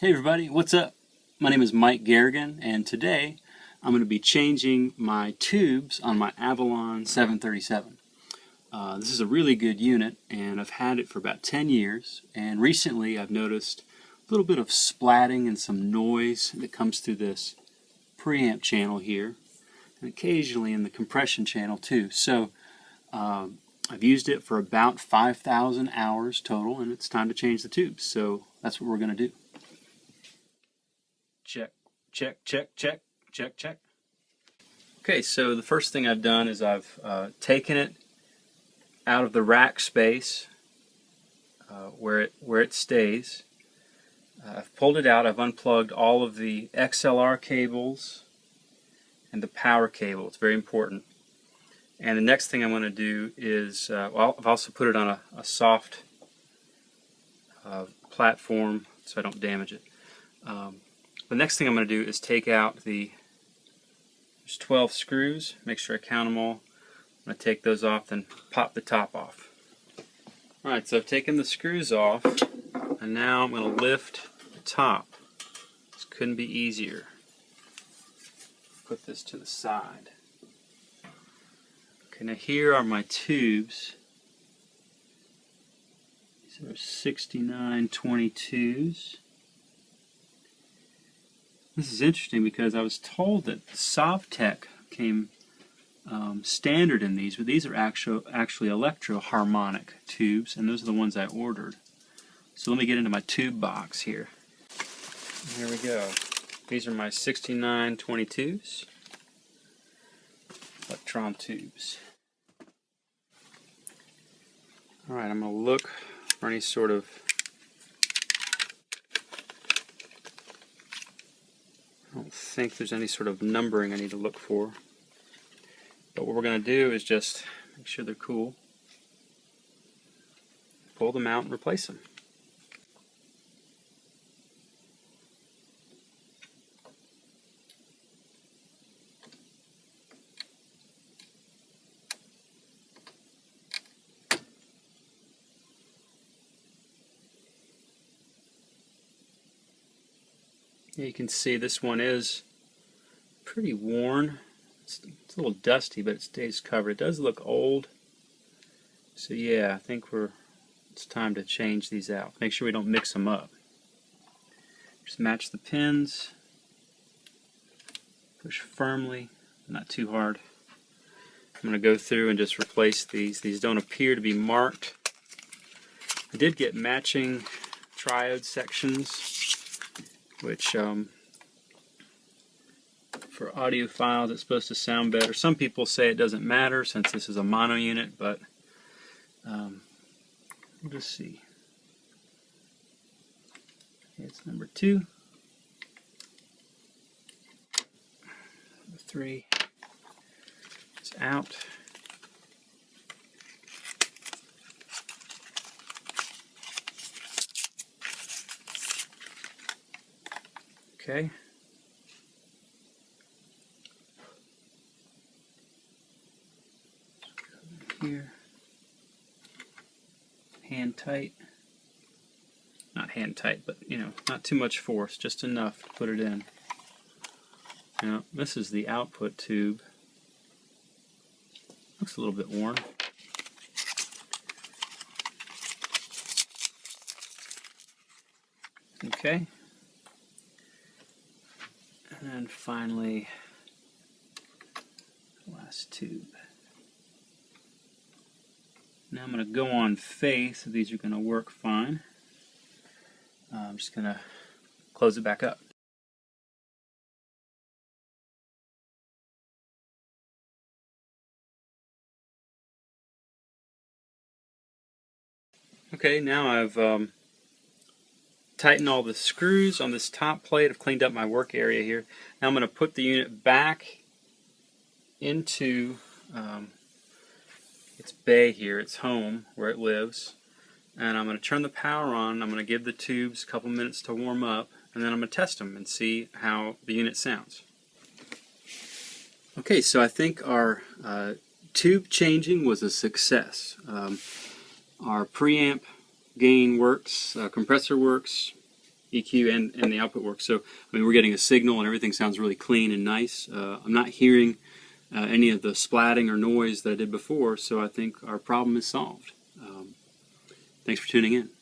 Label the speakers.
Speaker 1: Hey everybody, what's up? My name is Mike Garrigan, and today I'm going to be changing my tubes on my Avalon 737. This is a really good unit, and I've had it for about 10 years, and recently I've noticed a little bit of splatting and some noise that comes through this preamp channel here, and occasionally in the compression channel too. So I've used it for about 5,000 hours total, and it's time to change the tubes, so that's what we're going to do. Check, check, check, check, check, check. Okay, so the first thing I've done is I've taken it out of the rack space where it stays. I've pulled it out. I've unplugged all of the XLR cables and the power cable. It's very important. And the next thing I'm going to do is, well, I've also put it on a soft platform so I don't damage it. The next thing I'm going to do is take out there's 12 screws. Make sure I count them all. I'm going to take those off, then pop the top off. Alright, so I've taken the screws off, and now I'm going to lift the top. This couldn't be easier. Put this to the side. Okay, now here are my tubes. These are 6922s. This is interesting because I was told that Sovtech came standard in these, but these are actually electro-harmonic tubes, and those are the ones I ordered. So let me get into my tube box here. Here we go. These are my 6922s, electron tubes. Alright, I'm going to look for any sort of I don't think there's any sort of numbering I need to look for. But what we're going to do is just make sure they're cool. Pull them out and replace them. You can see this one is pretty worn. It's a little dusty, but it stays covered. It does look old. So yeah, I think it's time to change these out. Make sure we don't mix them up. Just match the pins. Push firmly, not too hard. I'm going to go through and just replace these. These don't appear to be marked. I did get matching triode sections, which for audiophiles it's supposed to sound better. Some people say it doesn't matter since this is a mono unit, but we'll just see. It's number 2. Number 3 is out. Okay. Here. Hand tight. Not hand tight, but not too much force, just enough to put it in. Now, this is the output tube. Looks a little bit worn. Okay. And then finally, the last tube. Now I'm going to go on faith that these are going to work fine. I'm just going to close it back up. Okay, now I've tightened all the screws on this top plate. I've cleaned up my work area here. Now I'm going to put the unit back into its bay here, its home, where it lives. And I'm going to turn the power on. I'm going to give the tubes a couple minutes to warm up, and then I'm going to test them and see how the unit sounds. Okay, so I think our tube changing was a success. Our preamp gain works, compressor works, EQ and the output works. So, I mean, we're getting a signal and everything sounds really clean and nice. I'm not hearing any of the splatting or noise that I did before, so I think our problem is solved. Thanks for tuning in.